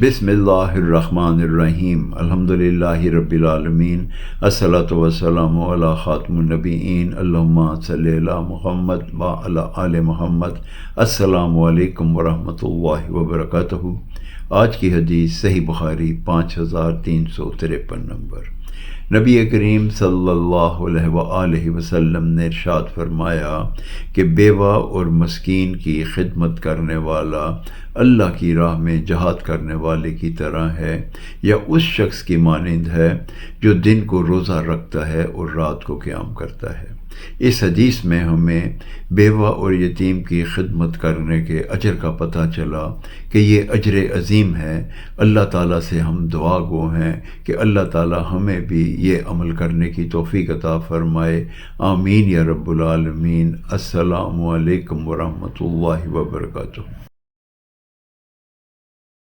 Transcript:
बिस्मिल्लाहिर्रहमानिर्रहीम अल्हम्दुलिल्लाहि रब्बिल आलमीन अस्सलातु वस्सलामु अला खातिमुन नबिय्यीन अल्लाहुम्मा सल्लि अला मुहम्मद व अला आले मुहम्मद। अस्सलामु अलैकुम वरहमतुल्लाहि वबरकातुहू। आज की हदीस सही बुखारी 5353 नंबर। नबी करीम सल्लल्लाहु अलैहि वसल्लम ने इरशाद फरमाया कि बेवा और मस्कीन की खिदमत करने वाला अल्लाह की राह में जहाद करने वाले की तरह है या उस शख्स की मानिंद है जो दिन को रोज़ा रखता है और रात को क़याम करता है। इस हदीस में हमें बेवा और यतीम की खिदमत करने के अजर का पता चला कि ये अजर अज़ीम है। अल्लाह ताला से हम दुआ गो हैं कि अल्लाह ताला हमें भी ये अमल करने की तौफ़ीक़ अता फ़रमाए। आमीन या रब्बुल आलमीन। अस्सलामु अलैकुम वरहमतुल्लाहि वबरकातुहू।